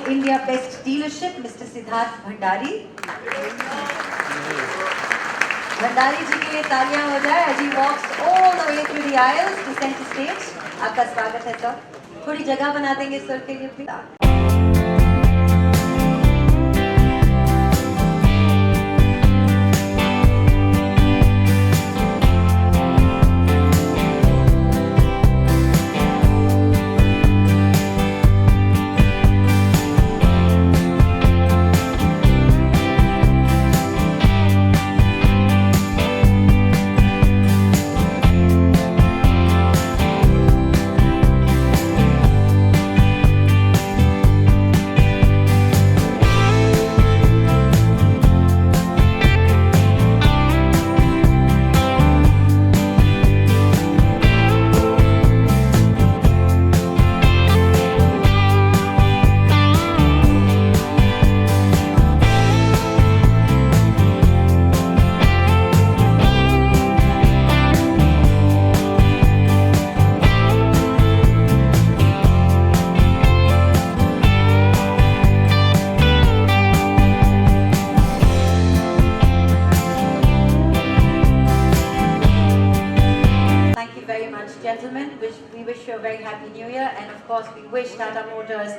India Best Dealership, Mr. Siddharth Bhandari. Bhandari ji के लिए तालियां हो जाए as he walks all the way through the aisles to center stage. आपका स्वागत है सर. थोड़ी जगह बना देंगे सर के लिए please. Gentlemen, we wish you a very happy new year, and of course we wish Tata Motors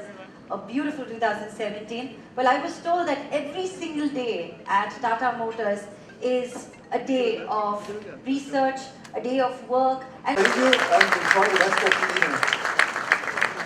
a beautiful 2017. Well, I was told that every single day at Tata Motors is a day of research, a day of work. And thank you, and enjoy the rest of the evening.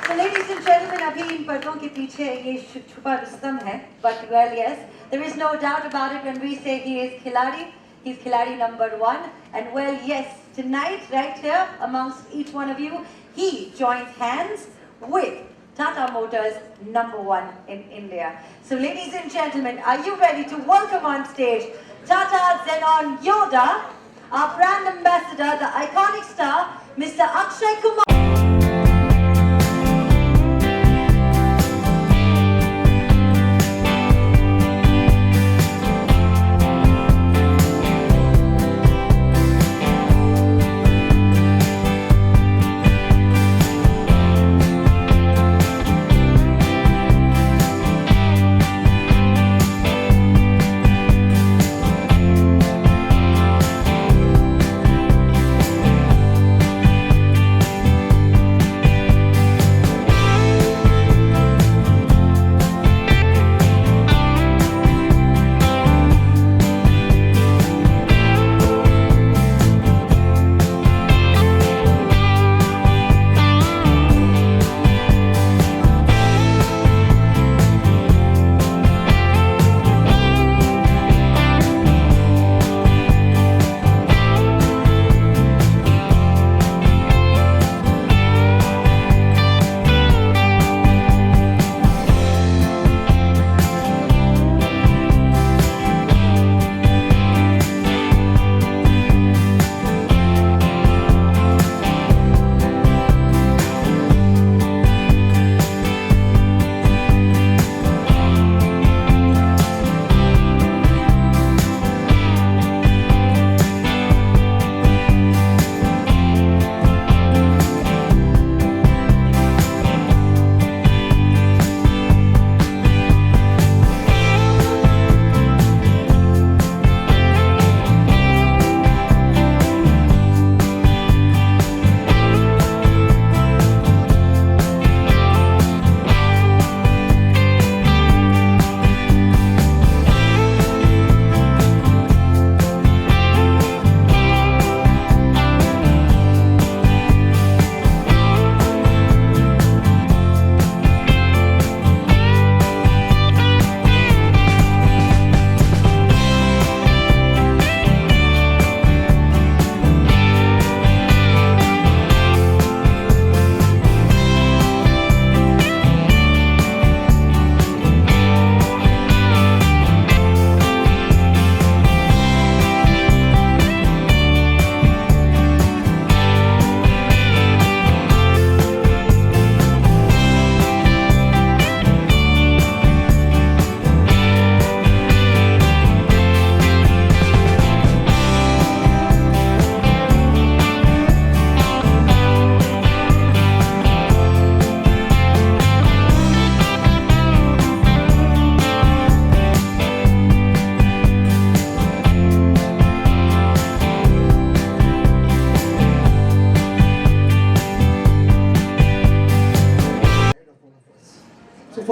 So ladies and gentlemen, अभी इन पर्दों के पीछे ये छुपा रुस्तम है, but well, yes, there is no doubt about it when we say he is खिलाड़ी. He's Khiladi #1, and well, yes, tonight, right here, amongst each one of you, he joins hands with Tata Motors #1 in India. So ladies and gentlemen, are you ready to welcome on stage Tata Xenon Yoda, our brand ambassador, the iconic star, Mr. Akshay Kumar.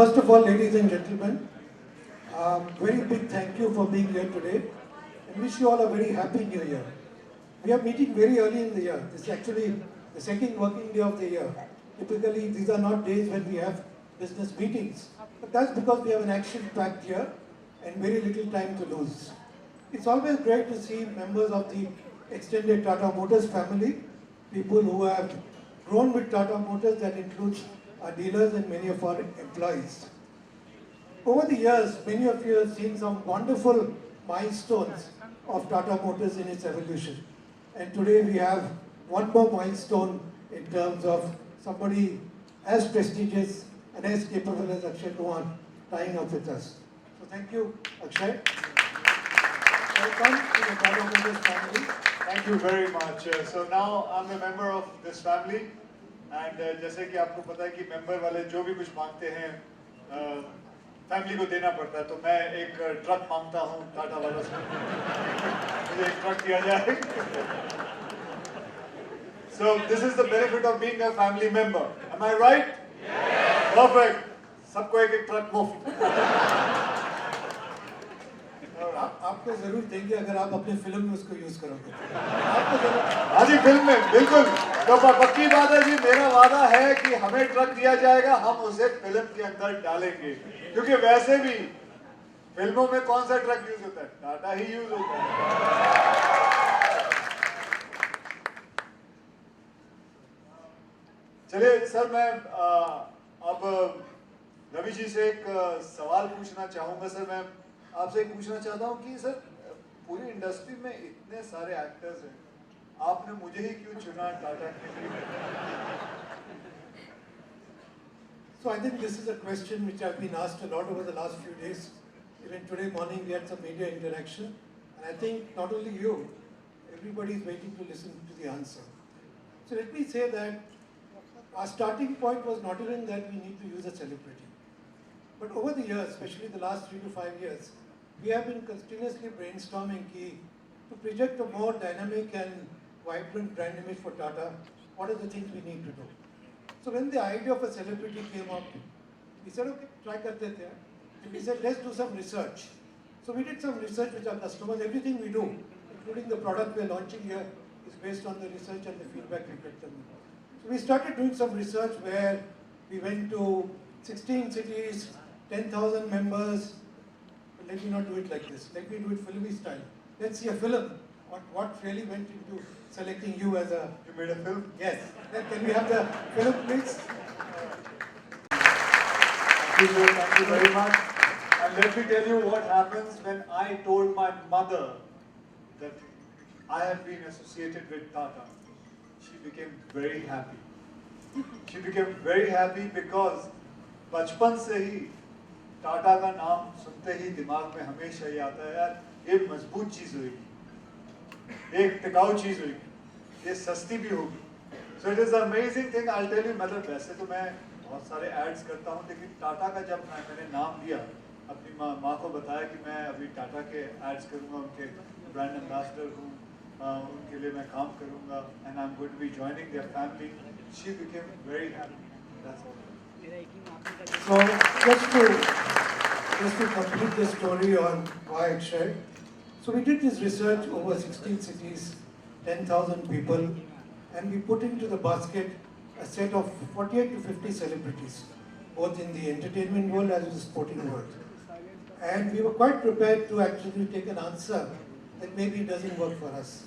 first of all, ladies and gentlemen, very big thank you for being here today and wish you all a very happy new year. We are meeting very early in the year. This is actually the second working day of the year. Typically, these are not days when we have business meetings, but that's because we have an action-packed year and very little time to lose. It's always great to see members of the extended Tata Motors family, people who have grown with Tata Motors, that includes our dealers and many of our employees. Over the years, many of you have seen some wonderful milestones of Tata Motors in its evolution. And today we have one more milestone in terms of somebody as prestigious and as capable as Akshay Kumar tying up with us. So thank you, Akshay. Welcome to the Tata Motors family. Thank you very much. So now I'm a member of this family, and जैसे कि आपको पता है कि member वाले जो भी कुछ मांगते हैं family को देना पड़ता है, तो मैं एक ट्रक मांगता हूँ टाटा वालों से, मुझे एक ट्रक दिया जाए. So this is the benefit of being a family member. Am I right? Yes. Perfect. सबको एक एक ट्रक मुफ्त. आपको जरूर देंगे अगर आप अपने फिल्म में उसको यूज करोगे. आपको जरूर. हाँ जी, फिल्म में बिल्कुल. तो पक्की बात है जी, मेरा वादा है कि हमें ट्रक दिया जाएगा, हम उसे फिल्म के अंदर डालेंगे, क्योंकि वैसे भी फिल्मों में कौन सा ट्रक यूज होता है? टाटा ही यूज होता है. चलिए सर, मैं अब रवि जी से एक सवाल पूछना चाहूंगा. सर, मैं आपसे एक पूछना चाहता हूँ कि सर, पूरी इंडस्ट्री में इतने सारे एक्टर्स हैं, आपने मुझे ही क्यों चुना टाटा के लिए? So I think this is a question which I've been asked a lot over the last few days. Even today morning we had some media interaction, and I think not only you, everybody is waiting to listen to the answer. So let me say that our starting point was not even that we need to use a celebrity, but over the years, especially the last 3 to 5 years, we have been continuously brainstorming to project a more dynamic and vibrant brand image for Tata. What are the things we need to do? So when the idea of a celebrity came up, we said, okay, try karte the. And we said, let's do some research. So we did some research with our customers. Everything we do, including the product we're launching here, is based on the research and the feedback we get them. So we started doing some research where we went to 16 cities, 10,000 members. But let me not do it like this. Let me do it filmy style. Let's see a film. What really went into selecting you as a... You made a film? Yes. Can we have the film, please? Thank you very much. And let me tell you what happens when I told my mother that I have been associated with Tata. She became very happy. She became very happy because बचपन से ही टाटा का नाम सुनते ही दिमाग में हमेशा ये आता है, यार ये मजबूत चीज़ होगी, एक टिकाऊ चीज़ होगी, ये सस्ती भी होगी. So it is an amazing thing. I'll tell you, मतलब वैसे तो मैं बहुत सारे एड्स करता हूँ, लेकिन टाटा का जब मैंने नाम लिया, अपनी माँ को बताया कि मैं अभी टाटा के एड्स करूँगा, उनके ब्रांड एम्बेसडर हूँ, उनके लिए मैं काम करूँगा, and I'm going to be joining their family. She became very happy. That's all. So just to complete the story on why it's shared. So we did this research over 16 cities, 10,000 people, and we put into the basket a set of 48 to 50 celebrities, both in the entertainment world as well as the sporting world. And we were quite prepared to actually take an answer that maybe doesn't work for us.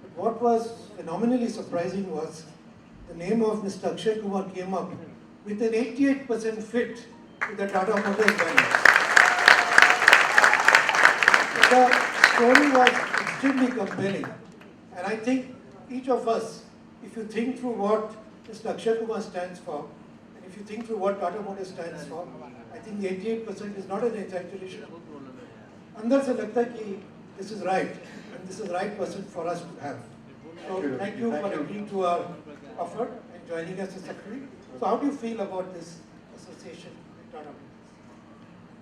But what was phenomenally surprising was the name of Mr. Akshay Kumar came up with an 88% fit to the Tata Motors brand. The story was extremely compelling, and I think each of us, if you think through what Mr. Akshay Kumar stands for, and if you think through what Tata Motors stands for, I think the 88% is not an exaggeration. अंदर से लगता है कि this is right, and this is the right person for us to have. So thank you for agreeing to our offer and joining us as secretary. So how do you feel about this association with Tata Motors?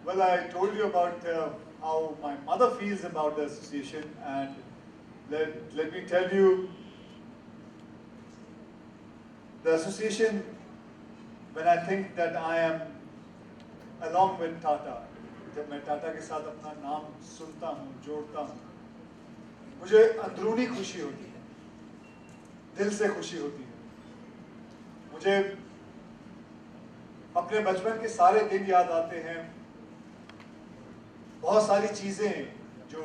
Well, I told you about how my mother feels about the association, and let me tell you, the association, when I think that I am along with Tata. जब मैं टाटा के साथ अपना नाम सुनता हूँ, जोड़ता हूँ, मुझे अंदरूनी खुशी होती है, दिल से खुशी होती है। मुझे अपने बचपन के सारे दिन याद आते हैं, बहुत सारी चीजें जो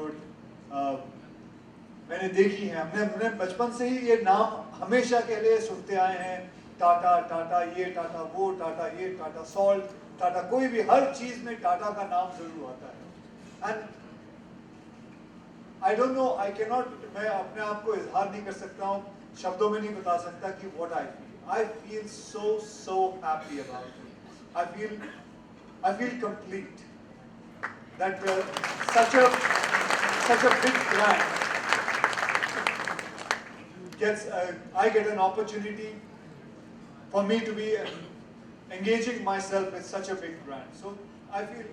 मैंने देखी हैं। हमने बचपन से ही ये नाम हमेशा के लिए सुनते आए हैं, टाटा टाटा, ये टाटा, वो टाटा, ये टाटा सॉल्ट, टाटा, कोई भी हर चीज में टाटा का नाम जरूर आता है। And I don't know, I can not, मैं अपने आप को इजहार नहीं कर सकता हूँ, शब्दों में नहीं बता सकता कि what I feel so happy about it. I feel complete that such a big brand I get an opportunity for me to be engaging myself with such a big brand. So I feel,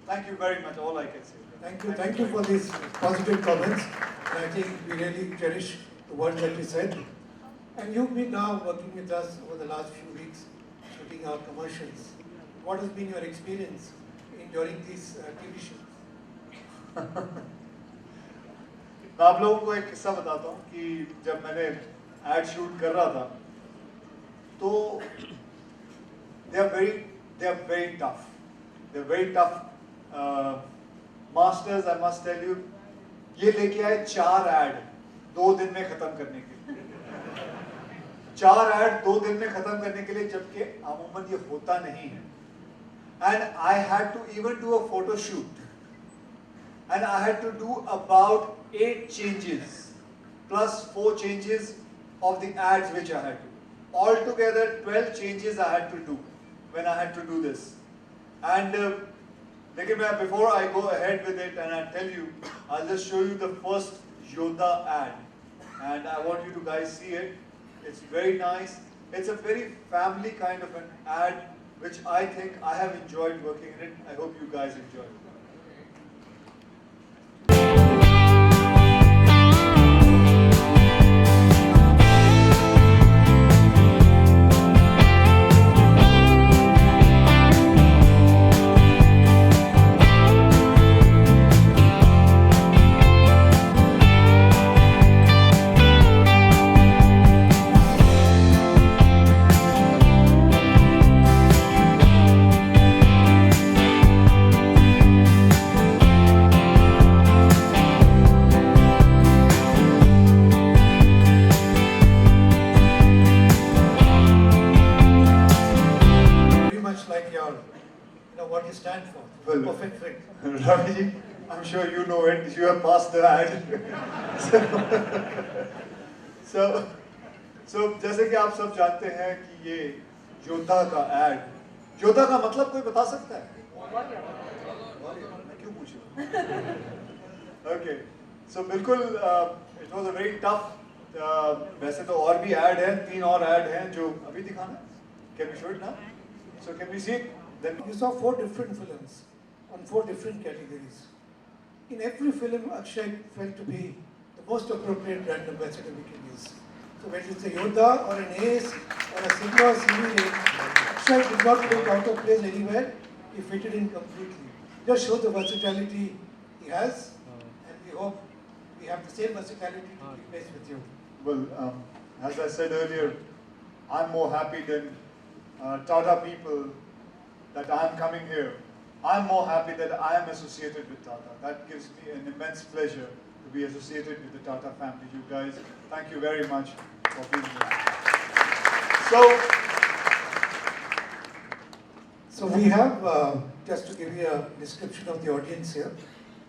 thank you very much, all I can say. Thank you for these positive comments. And I think we really cherish the words that you said. And you've been now working with us over the last few weeks, shooting our commercials. What has been your experience during these TV shows? मैं आप लोगों को एक किस्सा बताता हूँ कि जब मैंने एड शूट कर रहा था तो they are very tough masters, I must tell you. ये लेके आए 4 ऐड 2 दिन में खत्म करने के लिए, 4 ऐड 2 दिन में खत्म करने के लिए, जबकि अमूमन ये होता नहीं है। And I had to even do a photo shoot. And I had to do about 8 changes plus 4 changes of the ads which I had to do. Altogether 12 changes I had to do when I had to do this. And before I go ahead with it and I tell you, I'll just show you the first Yoda ad. And I want you to guys see it. It's very nice. It's a very family kind of an ad which I think I have enjoyed working in it. I hope you guys enjoy it. What you stand for? Well, Perfect fit. Ravi, I'm sure you know it. You have passed the ad. so जैसे कि आप सब जानते हैं कि ये योद्धा का ad, योद्धा का मतलब कोई बता सकता है? मैं क्यों पूछूं? Okay, so बिल्कुल it was a very tough. वैसे तो और भी ad हैं, 3 और ad हैं जो अभी दिखाना है. Can we show it now? So can we see it? Then you saw 4 different films on 4 different categories. In every film, Akshay felt to be the most appropriate brand ambassador we can use. So whether it's a Yoda or an Ace or a Sigma or CVA, Akshay did not look out of place anywhere. He fitted in completely. Just show the versatility he has, and we hope we have the same versatility to keep pace with you. Well, as I said earlier, I'm more happy than Tata people that I am coming here. I'm more happy that I am associated with Tata. That gives me an immense pleasure to be associated with the Tata family. You guys, thank you very much for being here. So we have, just to give you a description of the audience here,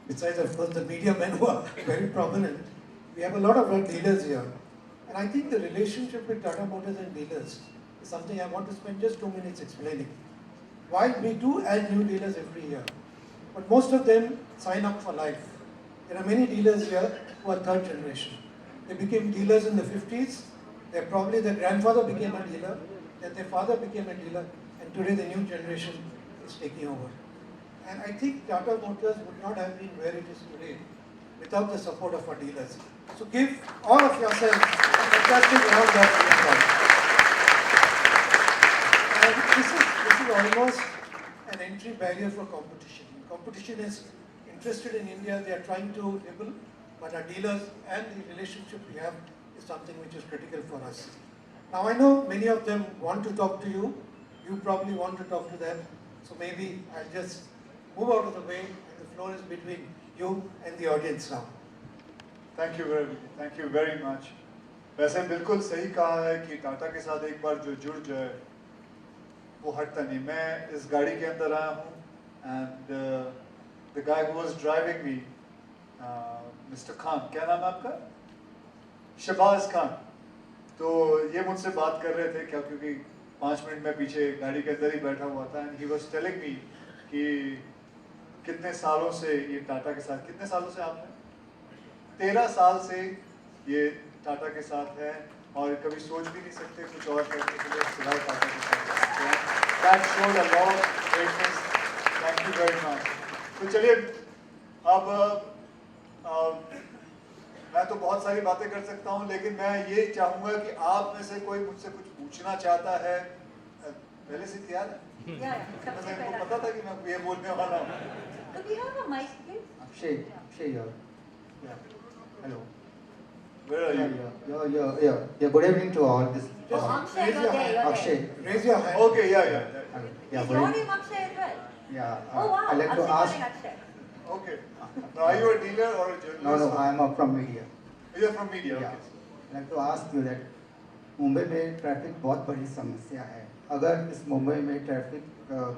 besides of course the media men who are very prominent, we have a lot of our dealers here. And I think the relationship with Tata Motors and dealers is something I want to spend just 2 minutes explaining. While we do add new dealers every year, but most of them sign up for life. There are many dealers here who are 3rd generation. They became dealers in the 50s, probably their grandfather became a dealer, then their father became a dealer, and today the new generation is taking over. And I think Tata Motors would not have been where it is today without the support of our dealers. So give all of yourselves a fantastic round of applause. And this is almost an entry barrier for competition. Competition is interested in India, they are trying to nibble, but our dealers and the relationship we have is something which is critical for us. Now I know many of them want to talk to you, you probably want to talk to them, so maybe I'll just move out of the way and the floor is between you and the audience now. Thank you very much. वैसे बिल्कुल सही कहा है कि टाटा के साथ एक बार जो जुड़ जाए वो हटता नहीं. मैं इस गाड़ी के अंदर आया हूँ and the guy who was driving me, Mr. Khan, क्या नाम है आपका? शहबाज खान. तो ये मुझसे बात कर रहे थे क्या, क्योंकि 5 मिनट में पीछे गाड़ी के अंदर ही बैठा हुआ था and he was telling me कि कितने सालों से ये टाटा के साथ, कितने सालों से आपने? 13 साल से ये टाटा के साथ है और कभी सोच भी नहीं सकते कुछ और करने के लिए सिवाय टाटा के साथ. That showed a lot of greatness. Thank you very much. तो चलिए अब मैं तो बहुत सारी बातें कर सकता हूँ, लेकिन मैं ये चाहूँगा कि आप में से कोई मुझसे कुछ पूछना चाहता है. पहले से तैयार है? मुझे पता था कि मैं ये बोलने वाला हूँ. Could we have a mic, please? Akshay here. Yeah. Hello. Where are you? Yeah. Good evening to all. This. Oh, Akshay, you're there, you're Akshay. there. Raise your hand. Okay, yeah. Hello. Is Yeah. your Good name Akshay as well? Yeah. Oh wow, I'd like Akshay to ask. calling Akshay. Okay. Now, are you a dealer or a journalist? No, I am from media. You're from media. Yeah. Okay. I'd like to ask you that Mumbai में traffic बहुत बड़ी समस्या है. अगर इस मुंबई में traffic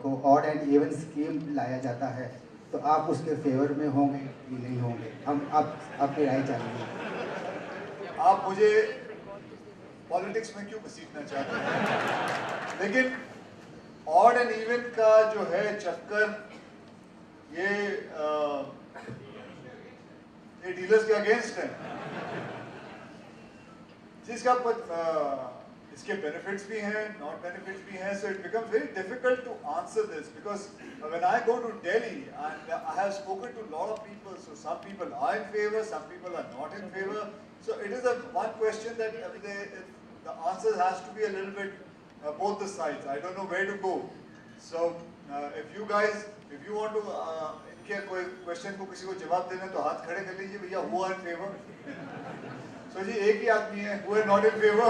को odd and even scheme लाया जाता है तो आप उसके फेवर में होंगे कि नहीं होंगे? हम आपकी राय चाहेंगे. आप मुझे पॉलिटिक्स में क्यों घसीटना चाहते हैं? लेकिन ऑड एंड इवन का जो है चक्कर ये डीलर्स के अगेंस्ट है. जिसका इसके बेनिफिट्स भी हैं, नॉट बेनिफिट्स भी हैं, so it becomes very difficult to answer this because when I go to Delhi and I have spoken to a lot of people, so some people are in favor, some people are not in favor. So it is a one question that the answer has to be a little bit both the sides. I don't know where to go. So if you want to इनके कोई question को किसी को जवाब देना तो हाथ खड़े कर लीजिए भैया. Who are in favor? So जी एक ही आदमी है. Who are not in favor?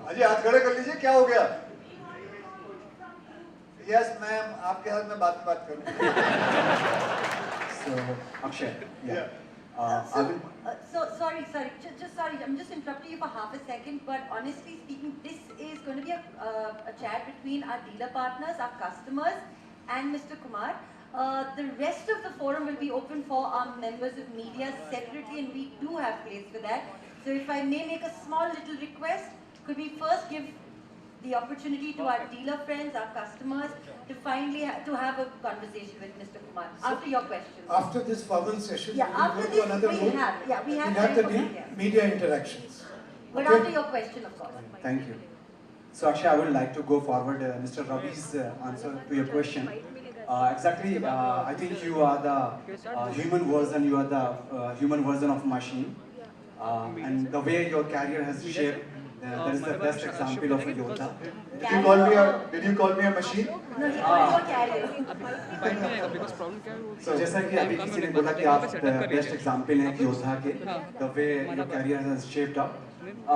अजी हाथ खड़े कर लीजिए. क्या हो गया? Yes ma'am, आपके साथ मैं बात करूँगा. So Akshay. Yeah. Sorry, just sorry, I'm just interrupting you for half a second, but honestly speaking, this is going to be a chat between our dealer partners, our customers, and Mr. Kumar. The rest of the forum will be open for our members of media separately, and we do have place for that. So if I may make a small little request, could we first give the opportunity to our dealer friends, our customers, to finally to have a conversation with Mr. Kumar after your questions. After this formal session, Yeah, we after will go this to another we room. have We'll time have the for media. media interactions. But Okay? after your question, of course. Thank you. So Akshay, I would like to go forward Mr. Ravi's answer to your question. Exactly, I think you are the human version, you are the human version of machine. And the way your career has shaped, that is the best example of a Yoda. Did you call me a machine? No, he called you a carrier. So जैसा कि अभी किसी ने बोला कि आप best example हैं योद्धा के, the way your career has shaped up.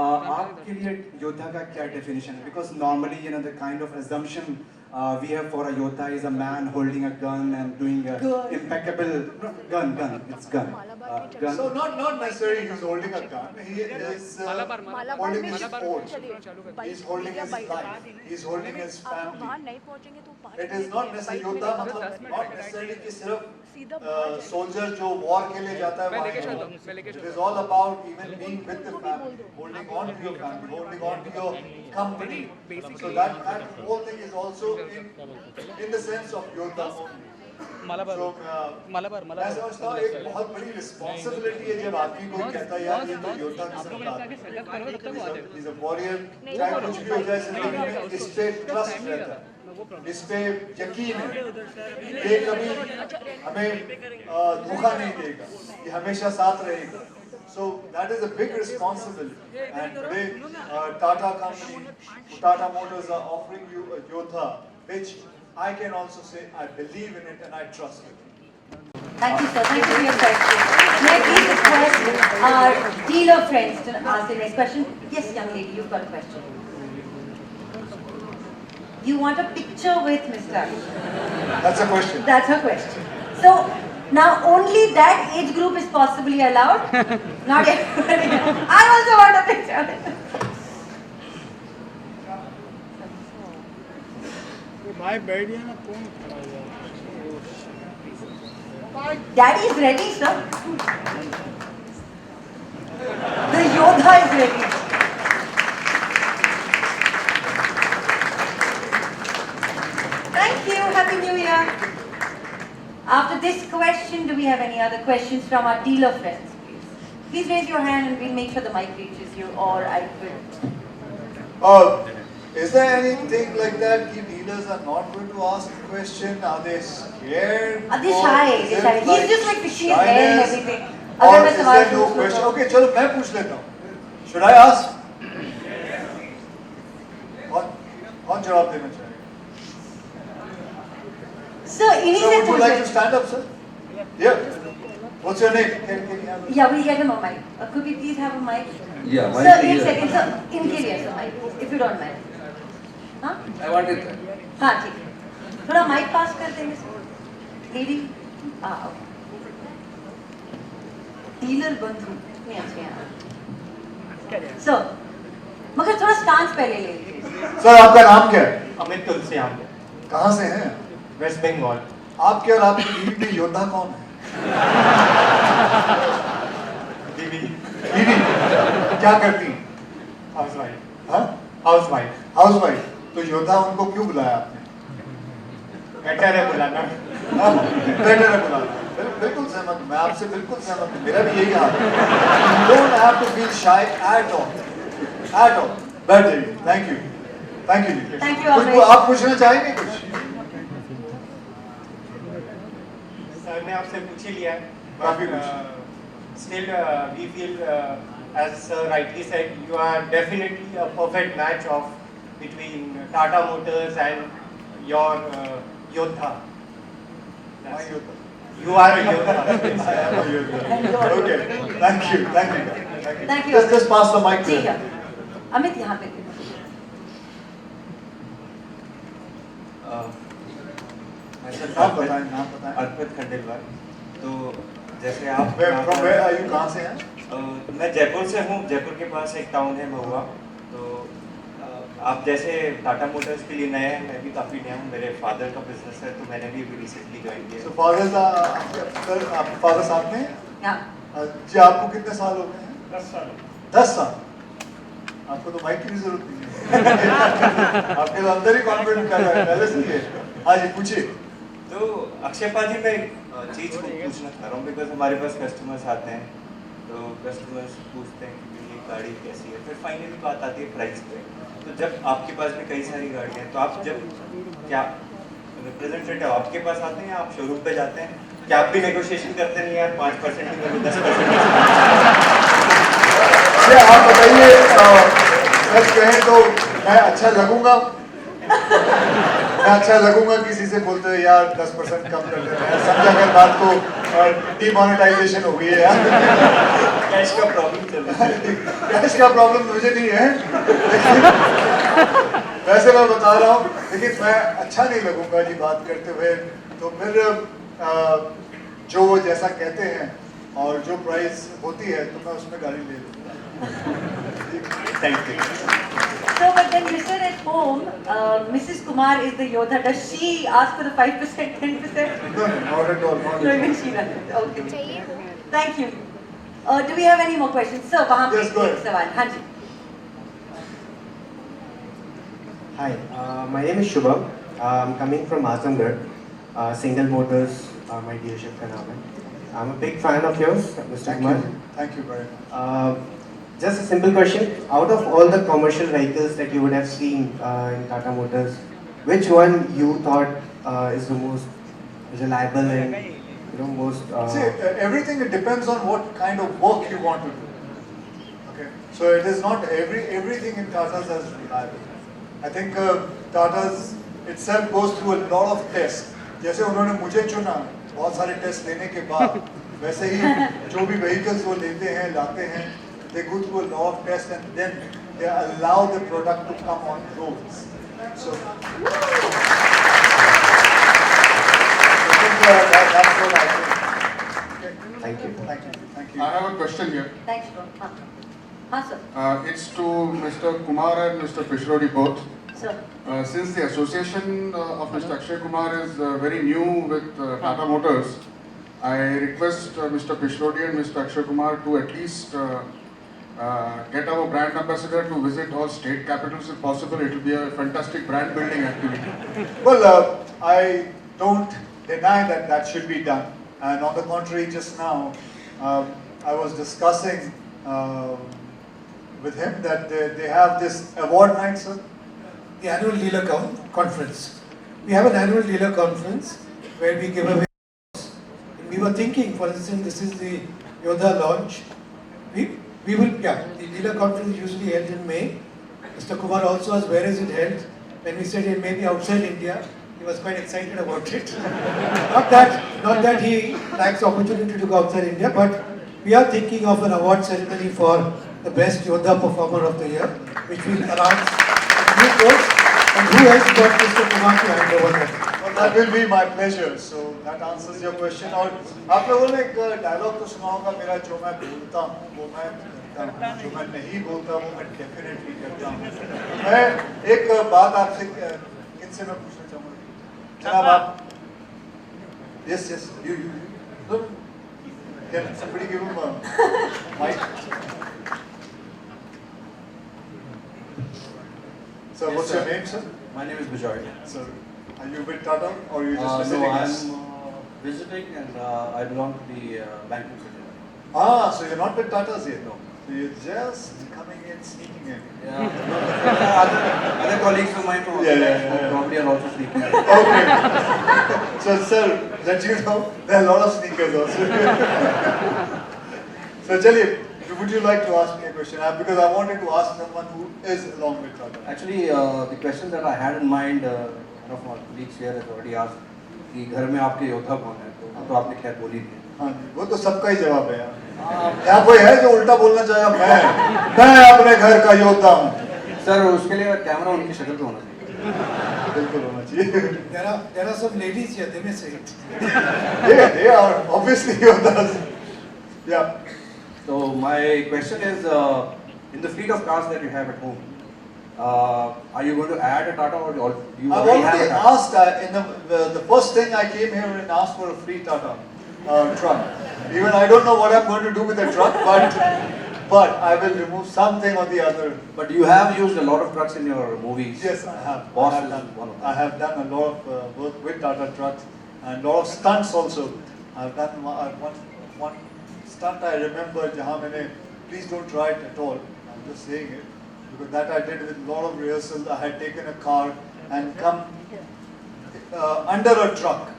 आपके लिए योद्धा का क्या definition है? Because normally, you know, the kind of assumption we have for a yoddha is a man holding a gun and doing a impeccable gun. It's gun. Gun. So not necessarily he's holding a gun. He is holding his phone. He's holding his life. He's holding his family. It is not necessarily योद्धा मतलब not necessarily कि सिर्फ soldier जो war के लिए जाता है वहाँ. It is all about even being with the family, holding on to your family, holding on to your company. So that whole thing is also in the sense of योद्धा only. So मैं समझता हूँ एक बहुत बड़ी responsibility है जब आदमी को कहता है यार ये तो योद्धा किस्म का है. He's a warrior. चाहे कुछ भी हो जाए जिंदगी में इस पे trust रहता है. इस पे यकीन है. ये कभी हमें धोखा नहीं देगा. ये हमेशा साथ रहेगा. So that is a big responsibility. And today Tata Company, Tata Motors are offering you a Yoddha, which I can also say I believe in it and I trust it. Thank you, sir. Thank you for your question. May I please request our dealer friends to ask the next question? Yes, young lady, you've got a question. You want a picture with Mr. That's a question. That's her question. So, now only that age group is possibly allowed? Not everybody else. I also want a picture. भाई बैठ गया ना कौन खड़ा हुआ Daddy is ready, sir. The Yodha is ready. Thank you. Happy New Year. After this question, do we have any other questions from our dealer friends, please? Please raise your hand and we'll make sure the mic reaches you, or I will. Is there anything like that? The dealers are not going to ask the question. Are they scared? They're Or shy. is They're it shy. He's like just like fixing his hair and shyness? everything. Or अगर मैं is सवाल there no पूछ लूँ question? तो- Okay, चलो मैं पूछ लेता हूँ. Should I ask? कौन जवाब देना चाहेगा? Sir, इन्हीं So से would you पूछ like to ले- stand up, sir? Yeah. What's your name? Can you have Yeah, we'll get him a mic. Could we please have a mic? Yeah, mic Sir, here. एक second, sir. इनके लिए sir mic, if you don't mind. हाँ? I wanted that. हाँ ठीक है. थोड़ा mic पास कर देंगे सर. लेडी, हाँ. डीलर बंधु नहीं अच्छे हैं. सर, मगर थोड़ा स्टांस पहले ले लीजिए. सर आपका नाम क्या है? अमित तुलसियाम, कहाँ से हैं? वेस्ट बंगाल। आपके और आपकी बीवी में योद्धा कौन है? बीवी बीवी क्या करती हैं? House wife. हाँ? House wife house wife. तो योद्धा उनको क्यों बुलाया आपने? बेटर है बुलाना। हाँ, बेटर है बुलाना। बिल्कुल सहमत हूँ, मैं आपसे बिल्कुल सहमत हूँ, मेरा भी यही हाल है। You don't have to feel shy at all. At all. बैठ जाइए। Thank you. Thank you. Nikhil. Thank you, कुछ Amresh. आप पूछना चाहेंगे कुछ? सर ने आपसे पूछ ही लिया है। काफी कुछ। Still, we feel, as sir rightly said, you are definitely a perfect match of between Tata Motors and your Yodha. My योद्धा। You are a Yodha. I am a योद्धा। Okay. Thank you. Thank you. Thank you. Just pass the mic to ठीक है. him. Amit यहाँ पे. नाम बताएं, नाम बताएं। अर्पित खंडेलवाल। तो जैसे आप From where are you? कहाँ से हैं? मैं जयपुर से हूँ। जयपुर के पास एक टाउन है महुआ। तो आप जैसे टाटा मोटर्स के लिए नए हैं, मैं भी काफ़ी नया हूँ। मेरे फादर का बिजनेस है, तो मैंने भी अभी रिसेंटली ज्वाइन किया। So father, आप फादर साथ में हैं? यहाँ. जी आपको कितने साल हो गए हैं? 10 साल। 10 साल। आपको तो माइक की भी जरूरत नहीं है। आपके तो अंदर ही कॉन्फिडेंट कर रहा है पहले से ही। हाँ जी पूछिए। तो अक्षय पाजी, मैं एक चीज़ को पूछना चाह रहा हूँ, बिकॉज हमारे पास कस्टमर्स आते हैं, तो कस्टमर्स पूछते हैं कि ये गाड़ी कैसी है, फिर फाइनली बात आती है प्राइस पे। तो जब आपके पास भी कई सारी गाड़ियाँ हैं, तो आप जब क्या रिप्रेजेंटेटिव आपके पास आते हैं, आप शोरूम पे जाते हैं, क्या आप भी नेगोशिएशन करते नहीं यार 5% ही करो 10%? आप बताइए, सच कहें तो मैं अच्छा लगूंगा? मैं अच्छा लगूंगा किसी से बोलते हो यार 10% कम कर देते हैं, समझा कर बात को डीमोनेटाइजेशन हो गई है यार। कैश का प्रॉब्लम चल रहा है। कैश का प्रॉब्लम मुझे नहीं है, वैसे मैं बता रहा हूँ, लेकिन मैं अच्छा नहीं लगूंगा जी बात करते हुए। तो फिर जो वो जैसा कहते हैं और जो प्राइस होती है, तो मैं उसमें गाड़ी ले लूँगा। Thank you. So, but then you said at home, Mrs. Kumar is the Yodha. Does she ask for the 5%, 10%? No, not at all, not No, at even all. she doesn't. Okay. Thank you. Do we have any more questions? Sir, वहाँ पे Yes, go एक ahead. सवाल. हाँ जी. Hi, my name is Shubham. I'm coming from Azamgarh. Single Motors, my dealership का नाम है. I'm a big fan of yours, Mr. Kumar. Thank you very much. Just a simple question. Out of all the commercial vehicles that you would have seen in Tata Motors, which one you thought is the most reliable and most? See, everything it depends on what kind of work you want to do. Okay, so it is not everything in Tata's as reliable. I think Tata's itself goes through a lot of tests. जैसे उन्होंने मुझे चुना बहुत सारे test लेने के बाद, वैसे ही जो भी vehicles वो लेते हैं लाते हैं, they go through a lot of tests and then they allow the product to come on roads. So that's what I think. Okay. Thank you. Thank you. Thank you. I have a question here. Thanks, bro. हाँ sir. It's to Mr. Kumar and Mr. Pishrodi both. Sir. Since the association of Mr. Akshay Kumar is very new with Tata Motors, I request Mr. Pishrodi and Mr. Akshay Kumar to at least get our brand ambassador to visit all state capitals if possible. It will be a fantastic brand building activity. Well, I don't deny that that should be done. And on the contrary, just now, I was discussing with him that they have this award night, sir. The annual dealer conference. We have an annual dealer conference where we give away. We were thinking, for instance, this is the Yodha launch. We will, the dealer conference is usually held in May. Mr. Kumar also asked, where is it held? When we said it may be outside India, he was quite excited about it. not that he lacks opportunity to go outside India, but we are thinking of an award ceremony for the best Yodha performer of the year, which will announce in due course. And who else got Mr. Kumar to hand over that? Well, that will be my pleasure. So that answers your question. और आप लोगों ने एक dialogue तो सुना होगा मेरा, जो मैं बोलता हूँ वो मैं करता हूँ, जो मैं नहीं बोलता वो मैं डेफिनेटली करता हूँ. मैं एक बात आपसे किनसे मैं पूछना चाहूँगा. जनाब आप, yes, you. Can somebody give him a mic? Sir, Yes, what's sir. your name, sir? My name is Bijoy. Sir, are you with Tata or you just visiting No, us? I'm visiting and I belong to the banking sector. Ah, so you're not with Tata's yet? No. So you're just coming in, sneaking in. Yeah. Other colleagues of mine from Yeah, other yeah, banks yeah. probably are also sleeping. Okay. So, sir, let you know, there are a lot of sneakers also. So, Chaliye, would you like to ask me a question? Because I wanted to ask someone who is along with Tata. Actually, the question that I had in mind, one of my colleagues here has already asked, कि घर में आपके योद्धा कौन है? तो आपने खैर बोली थी. हाँ जी, वो तो सबका ही जवाब है यार. यहाँ कोई है जो उल्टा बोलना चाहेगा? मैं अपने घर का योद्धा हूँ. सर उसके लिए कैमरा उनकी शक्ल पे होना चाहिए. बिल्कुल होना चाहिए. There are some ladies here, they may say it. They are obviously yodhas. Yeah. So my question is, in the fleet of cars that you have at home, are you going to add a Tata or do you I've already have already a Tata? asked in the first thing I came here and asked for a free Tata truck. Even I don't know what I'm going to do with the truck, but I will remove something or the other. But you have used a lot of trucks in your movies. Yes, I have. Boss I have is done. one of them. I have done a lot of work with Tata trucks and a lot of stunts also. I've done one stunt I remember, jahan maine, please don't try it at all. I'm just saying it because that I did with a lot of rehearsal. I had taken a car and come under a truck,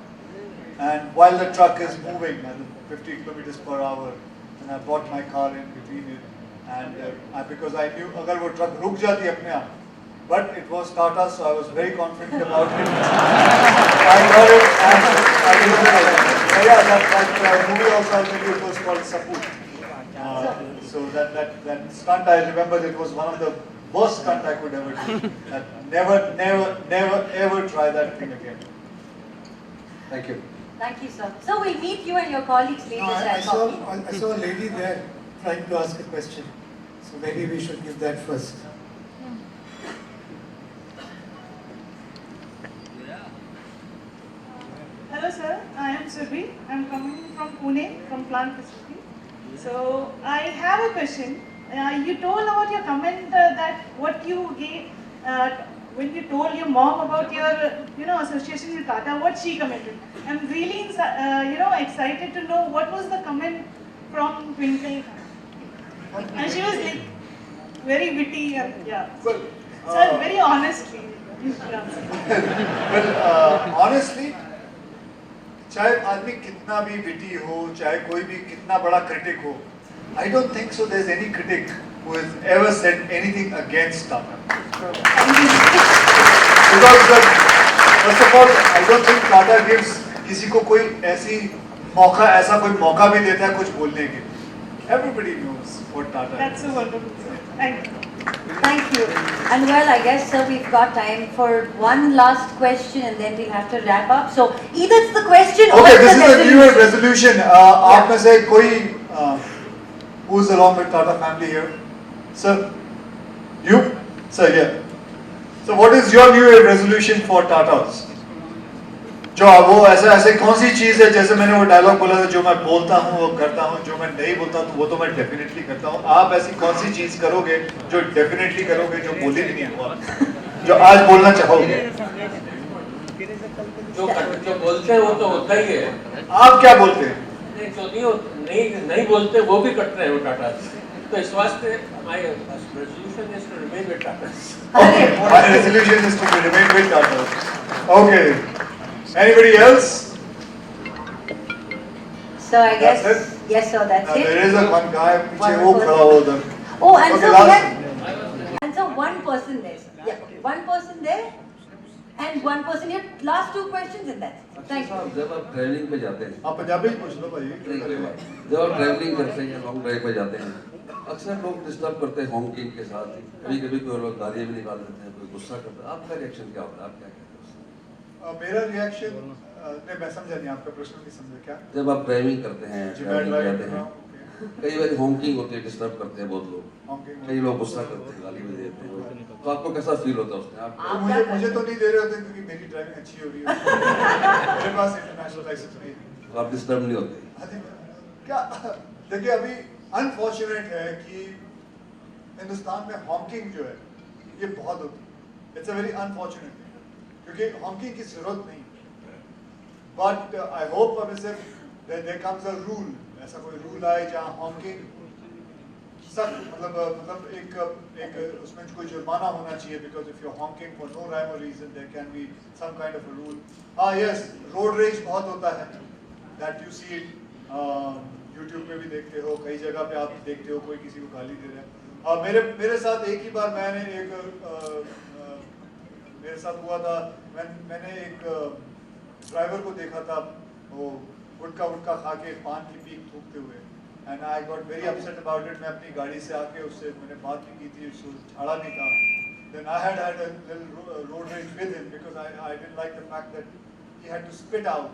and while the truck is moving at 50 kilometers per hour, and I brought my car in between it, and because I knew agar wo truck ruk jati apne aap, but it was Tata, so I was very confident about it. I got it, and I did it. Yeah, that movie also I think it was called Saput. So that stunt I remember, it was one of the worst stunt I could ever do. Never ever try that thing again. Thank you. Thank you, sir. So we'll meet you and your colleagues later. No, I at coffee. saw a lady there trying to ask a question. So maybe we should give that first. Hello sir, I am Surbhi. I am coming from Pune, from plant facility. So I have a question. You told about your comment that what you gave when you told your mom about your association with Tata, what she commented. I'm really excited to know what was the comment from Twinkle. And she was like very witty and yeah. Well, Sir, very honestly. Well, honestly, चाहे आदमी कितना भी witty हो, चाहे कोई भी कितना बड़ा critic हो, I don't think so there's any critic who has ever said anything against Tata. Because First of all, I don't think Tata gives किसी को कोई ऐसा कोई मौका भी देता है कुछ बोलने के. Everybody knows what Tata That's is. so wonderful, sir. Thank you. Thank you. And well, I guess, sir, we've got time for one last question and then we'll have to wrap up. So either it's the question or Okay, it's this the is a New Year resolution. resolution. आप में से कोई who's along with Tata family here? Sir, you? Sir, yeah. So what is your New Year resolution for Tatas? जो वो ऐसे कौन सी चीज है, जैसे मैंने वो डायलॉग बोला था, जो मैं बोलता हूँ वो करता हूँ, जो मैं नहीं बोलता तो वो तो मैं डेफिनेटली करता हूँ. आप ऐसी कौन सी चीज करोगे जो डेफिनेटली करोगे, जो बोली भी नहीं हुआ, जो आज बोलना चाहोगे? जो बोलते हैं वो तो होता ही है. आप क्या बोलते हैं? जो नहीं बोलते वो भी करते हैं वो टाटा. तो इस वास्ते my resolution is to remain with Tata. Okay, my resolution is to remain with Tata. Okay. Anybody else? So I guess, That's it? yes, sir, that's it. There is a one guy पीछे वो One खड़ा हो उधर. Oh, and Okay, so last. we had, and so one person there, sir. Yeah, okay. One person there and one person here. Last two questions and that's it. Thank you. जब आप travelling पे जाते हैं, आप पंजाबी में पूछ लो भाई. जब आप ट्रैवलिंग करते हैं या लॉन्ग ड्राइव पे जाते हैं, अक्सर लोग डिस्टर्ब करते हैं हॉकिंग के साथ. कभी कभी कोई लोग गालियाँ भी निकाल देते हैं, कोई गुस्सा करता है. आपका रिएक्शन क्या होता है? आप क्या कहते हैं? मेरा रिएक्शन नहीं, मैं समझा नहीं, आपका प्रश्न नहीं समझा. क्या? जब आप ड्राइविंग करते हैं, जी, मैं ट्रैवलिंग ड्राइव जाते कर रहा हैं, हूँ. कई बार हॉकिंग होती है, डिस्टर्ब करते हैं बहुत लोग. Honking. कई लोग गुस्सा करते हैं, गाली भी देते हैं. तो आपको कैसा फील होता है उसमें? आप तो मुझे तो नहीं दे रहे होते क्योंकि मेरी ड्राइविंग अच्छी हो रही है. मेरे पास इंटरनेशनल लाइसेंस नहीं है. तो आप डिस्टर्ब नहीं होते? क्या देखिए, अभी अनफॉर्चुनेट है कि हिंदुस्तान में हॉकिंग जो है ये बहुत होती है. It's a very unfortunate thing, क्योंकि हॉकिंग की जरूरत नहीं. बट आई होप अब से देयर कम्स अ रूल, ऐसा कोई रूल आए जहाँ हॉकिंग सख्त, मतलब एक उसमें कोई जुर्माना होना चाहिए. Because if you are honking for no rhyme or reason, there can be some kind of a rule. Yes, road rage बहुत होता है. That you see it, YouTube पे भी देखते हो, कई जगह पे आप देखते हो कोई किसी को गाली दे रहा है. मेरे साथ एक ही बार मेरे साथ हुआ था. मैंने एक ड्राइवर को देखा था, वो गुटखा खा के पान की पीक थूकते हुए, and I got very upset about it. मैं अपनी गाड़ी से आके उससे मैंने बात भी की थी, उसको झाड़ा नहीं था. Then I had a little road rage with him because I didn't like the fact that he had to spit out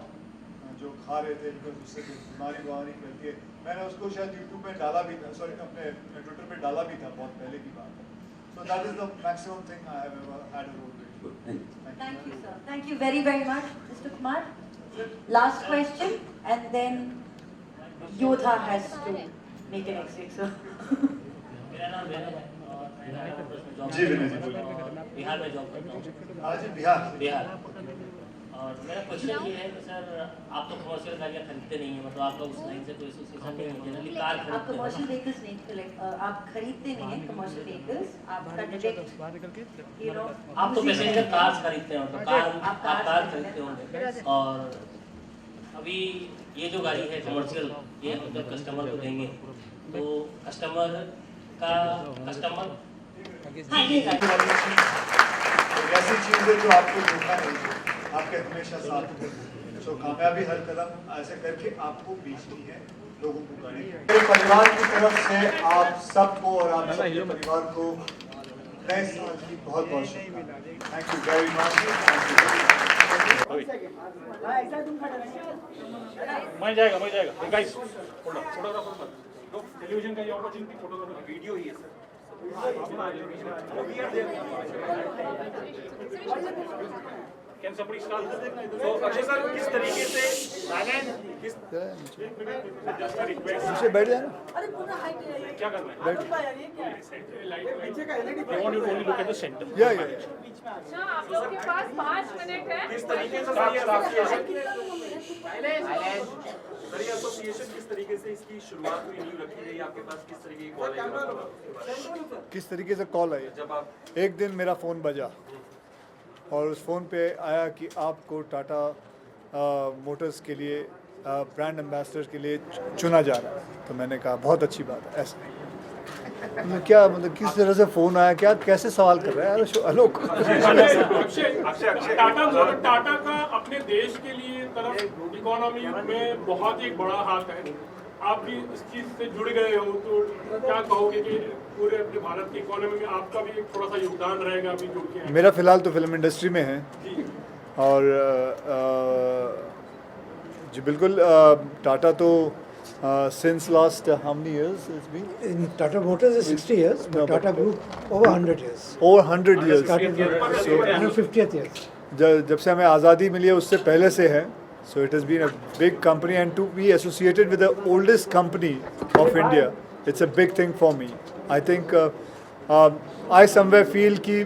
जो खा रहे थे, बिकॉज उससे बीमारी फैलती है. मैंने उसको शायद यूट्यूब पे डाला भी था, सॉरी अपने ट्विटर पे डाला भी था, बहुत पहले की बात है. So that is the maximum thing I have ever had a road rage. Thank you, sir. Thank you very, very much, Mr. Kumar. Last question, and then Yodha has to make an exit, sir. मेरा नाम विनय है और मैं जी विनय जी बोलिए. बिहार में job करता हूँ. हाँ जी, बिहार. और मेरा क्वेश्चन ये है कि सर, आप तो कमर्शियल गाड़ियाँ खरीदते नहीं हैं, मतलब आपका उस लाइन से कोई एसोसिएशन नहीं है. जनरली कार आप खरीदते कमर्शियल व्हीकल्स नहीं, आप खरीदते नहीं हैं कमर्शियल व्हीकल्स. आपका डायरेक्ट, यू नो, आप तो पैसेंजर कार्स खरीदते हैं, मतलब आप कार खरीदते होंगे. और अभी ये जो गाड़ी है कमर्शियल, ये जब कस्टमर को देंगे तो कस्टमर ऐसी चीज है जो आपको धोखा नहीं है, आपके हमेशा साथ है. तो कामयाबी हर कदम ऐसे करके आपको बेचनी है लोगों को गाड़ी. मेरे परिवार की तरफ से आप सबको और आप सबके परिवार को नए साल की बहुत बहुत शुभकामनाएं. Thank you very much. मैं जाएगा गाइस, फोटोग्राफर टेलीविजन का ये अपॉर्चुनिटी, फोटोग्राफर वीडियो ही है sir. Can somebody start? So Akshay sir, किस तरीके से जस्ट रिक्वेस्ट पीछे बैठ जाए ना. क्या करना है? I want you to only look at the center. या अच्छा, आप लोग के पास 5 मिनट है. किस तरीके से सर ये एसोसिएशन किस तरीके से इसकी शुरुआत हुई, नींव रखी गई, आपके पास किस तरीके की कॉल आई? किस तरीके से कॉल आई? जब आप एक दिन मेरा फ़ोन बजा और उस फ़ोन पे आया कि आपको टाटा मोटर्स के लिए ब्रांड एम्बेसडर के लिए चुना जा रहा है. तो मैंने कहा बहुत अच्छी बात है. ऐसा मतलब क्या, मतलब किस तरह से फोन आया, क्या कैसे सवाल कर रहे हैं यार आलोक? टाटा का अपने देश के लिए तरफ इकोनॉमी में बहुत ही बड़ा हाथ है, आप भी इस चीज से जुड़ गए हो, तो क्या कहोगे कि पूरे अपने भारत की इकोनॉमी में आपका भी एक थोड़ा सा योगदान रहेगा अभी जुड़ के? मेरा फिलहाल तो फिल्म इंडस्ट्री में है, और जी बिल्कुल, टाटा तो since last how many years it's been? In Tata Motors is 60 years, but Tata Group over 100 years. Over 100 years. Started with 150th years. जब से हमें आज़ादी मिली है उससे पहले से है. So it has been a big company, and to be associated with the oldest company of India, it's a big thing for me. I think I somewhere feel कि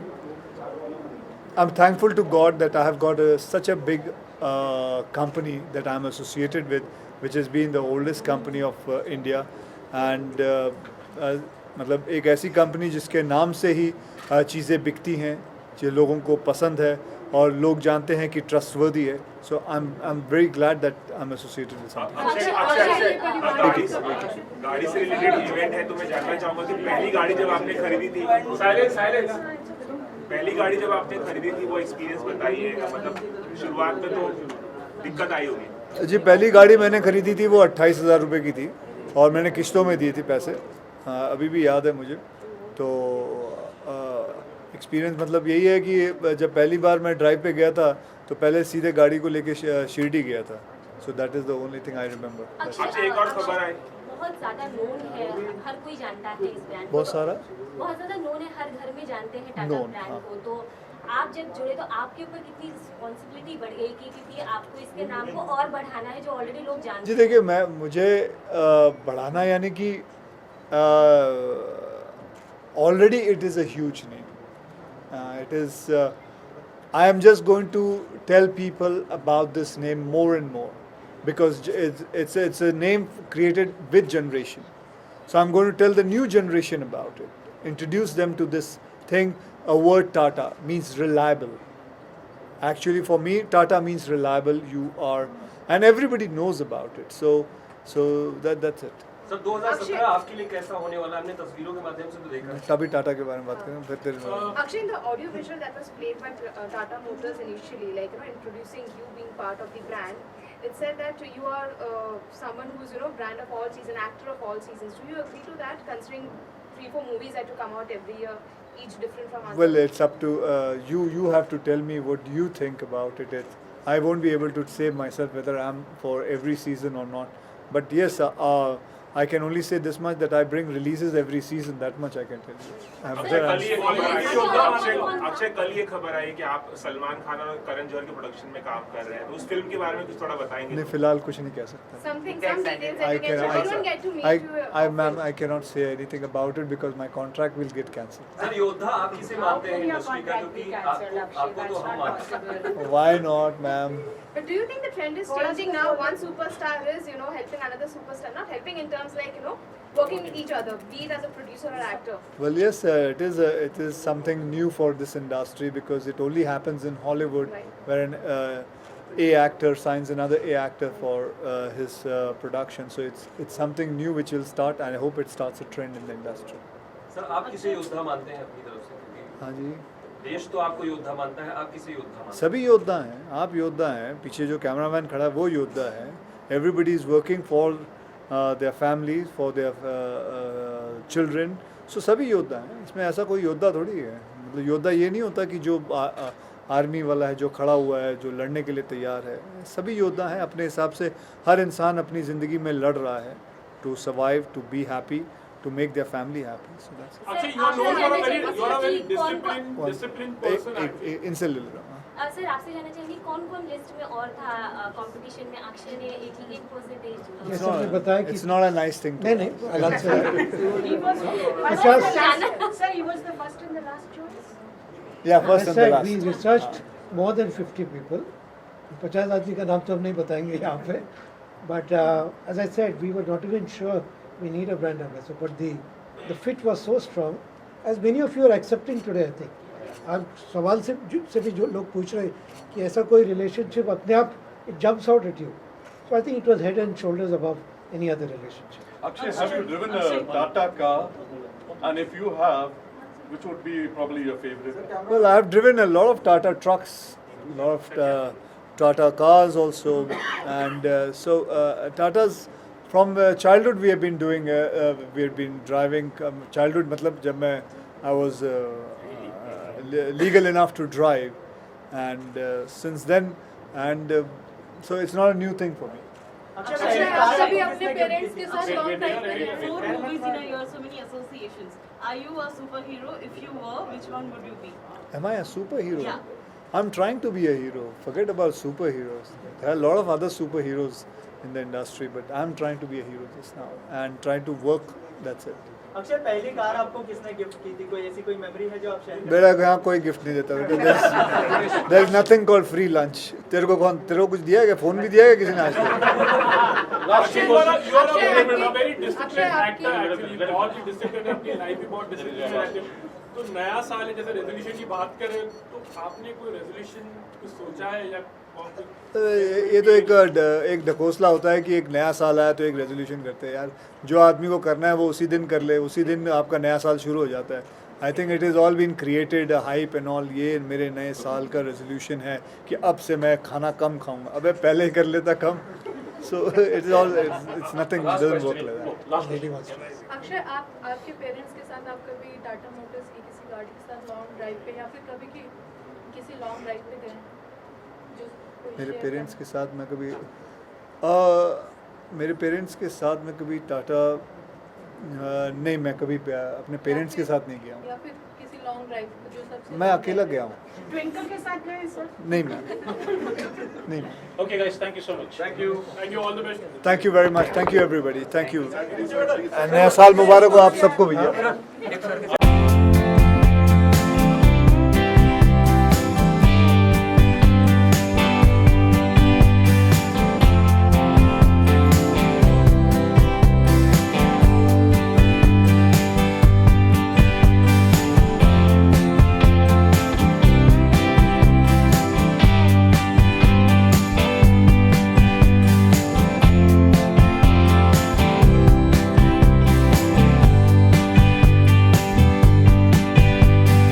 I'm thankful to God that I have got such a big company that I'm associated with, which has been the oldest company of India, and मतलब एक ऐसी company जिसके नाम से ही चीज़ें बिकती हैं, जो लोगों को पसंद है और लोग जानते हैं कि ट्रस्टवर्दी है. So I am very glad that I am associated with something. गाड़ी से रिलेटेड इवेंट है, तो मैं जानना चाहूंगा कि पहली गाड़ी जब आपने खरीदी थी, पहली गाड़ी जब आपने खरीदी थी वो एक्सपीरियंस बताइए. मतलब शुरुआत में तो दिक्कत आई होगी. जी, पहली गाड़ी मैंने खरीदी थी वो 28,000 रुपये की थी, और मैंने किश्तों में दिए थे पैसे. अभी भी याद है मुझे. तो एक्सपीरियंस मतलब यही है कि जब पहली बार मैं ड्राइव पे गया था तो पहले सीधे गाड़ी को लेके शिरडी गया था. So that is the only thing I remember. अच्छा, एक और खबर आई, बहुत ज़्यादा नोन है, हर कोई जानता है इस ब्रांड को. बहुत सारा, बहुत ज़्यादा नोन है, हर घर में जानते हैं टाटा ब्रांड को. तो आप जब जुड़े तो आपके ऊपर कितनी रिस्पॉन्सिबिलिटी बढ़ गई कि क्योंकि आपको इसके नाम को और बढ़ाना है जो ऑलरेडी लोग जानते हैं. जी देखिए, मुझे बढ़ाना यानी कि already it is a huge name. It is. I am just going to tell people about this name more and more, because it's a name created with generation. So I'm going to tell the new generation about it. Introduce them to this thing. A word Tata means reliable. Actually, for me, Tata means reliable. You are, and everybody knows about it. So that's it. Sir 2017 आपके लिए कैसा होने वाला, हमने तस्वीरों के माध्यम से तो देखा. तभी टाटा के बारे में बात करें, फिर तेरे Akshay, in the audio visual that was played by Tata Motors initially, like introducing you being part of the brand, it said that you are someone who's brand of all seasons, actor of all seasons. Do you agree to that, considering 3-4 movies that to come out every year, each different from others? Well, it's up to you. You have to tell me what you think about it. I won't be able to say myself whether I'm for every season or not. But yes, I can only say this much, that I bring releases every season. That much I can tell you. Akshay, कल ये खबर आई कि आप सलमान खान और करण जौहर के production में काम कर रहे हैं, तो उस फिल्म के बारे में कुछ थोड़ा बताएंगे? नहीं, फिलहाल कुछ नहीं कह सकता. Some details that you can share. I don't get to meet you. Ma'am, I cannot say anything about it because my contract will get cancelled. Sir, योद्धा आप किसे मानते हैं इंडस्ट्री का, क्योंकि आपको तो हम मानते हैं. Why not, ma'am? But do you think the trend is changing now? One superstar is, helping another superstar, not helping in terms like, working with each other, be it as a producer or actor. Well, yes, it is something new for this industry, because it only happens in Hollywood, where an A actor signs another A actor for his production. So it's something new which will start, and I hope it starts a trend in the industry. Sir, आप किसे योद्धा मानते हैं अपनी तरफ से? हाँ जी. देश तो आपको योद्धा मानता है, आप किसे योद्धा मानते हैं? सभी योद्धा हैं. आप योद्धा हैं, पीछे जो कैमरामैन खड़ा है वो योद्धा है. Everybody is working for their families, for their children. So सभी योद्धा हैं. इसमें ऐसा कोई योद्धा थोड़ी है. मतलब योद्धा ये नहीं होता कि जो आर्मी वाला है, जो खड़ा हुआ है, जो लड़ने के लिए तैयार है. सभी योद्धा हैं. अपने हिसाब से हर इंसान अपनी ज़िंदगी में लड़ रहा है, to survive, to be happy, to make their family happy. So that's it. Actually, you are a very disciplined person. इनसे ले रहा हूँ. सर, आपसे जानना चाहेंगे कौन लिस्ट में और था कंपटीशन में? अक्षय ने 88%. जैसे आपने बताया कि It's not a nice thing. नहीं, अलग से. Sir, he was the first and the last choice. Yeah, first and the last. We researched more than 50 people. 50 आदमी का नाम तो हम नहीं बताएंगे यहाँ पे. But as I said, we were not even sure we need a brand ambassador. But the fit was so strong, as many of you are accepting today, I think. आप सवाल से भी जो लोग पूछ रहे कि ऐसा कोई रिलेशनशिप अपने आप it jumps out at you. So I think it was head and shoulders above any other relationship. Akshay, have you driven a Tata car And if you have, which would be probably your favorite? Well, I've driven a lot of Tata trucks, a lot of Tata cars also, and Tatas from childhood we have been doing. We have been driving. Childhood, matlab jab I was legal enough to drive, and since then, and so it's not a new thing for me. सभी अपने parents के साथ long drive पे गए 4 movies in a year, so many associations. Are you a superhero? If you were, which one would you be? Am I a superhero? Yeah. I'm trying to be a hero. Forget about superheroes. There are a lot of other superheroes in the industry, but I'm trying to be a hero just now and trying to work. That's it. Akshay, पहली car आपको किसने gift की थी? कोई ऐसी कोई memory है जो आप शेयर बेटा यहाँ कोई गिफ्ट नहीं देता बेटा. There is nothing called free lunch. तेरे को कुछ दिया है क्या? फोन भी दिया है किसी ने आज तक? Akshay, you are a very disciplined actor actually. बहुत ही disciplined है, अपनी लाइफ भी बहुत disciplined रहते हो. तो नया साल है, जैसे रेजोल्यूशन की बात करें तो आपने कोई रेजोल्यूशन कुछ सोचा है या ये तो एक ढकोसला होता है कि एक नया साल आया तो एक रेजोल्यूशन करते हैं यार. जो आदमी को करना है वो उसी दिन कर ले, उसी दिन आपका नया साल शुरू हो जाता है. I think it is all been created hype and all. ये मेरे नए साल का रेजोल्यूशन है कि अब से मैं खाना कम खाऊंगा. अबे पहले ही कर लेता कम. So it is all it's nothing doesn't work like that. Akshay, आपके पेरेंट्स के साथ आप कभी टाटा मोटर्स की किसी गाड़ी के साथ लॉन्ग ड्राइव पे या फिर कभी किसी लॉन्ग ड्राइव पे गए? मेरे पेरेंट्स के साथ मैं कभी मेरे पेरेंट्स के साथ मैं कभी टाटा नहीं, मैं कभी अपने पेरेंट्स के साथ नहीं गया हूँ. या फिर किसी लॉन्ग ड्राइव जो सबसे मैं अकेला गया हूँ. ट्विंकल के साथ गए सर? नहीं मैं. Okay guys, thank you so much. Thank you, all the best. Thank you very much. Thank you everybody. Thank you. नया साल मुबारक हो आप सबको भैया.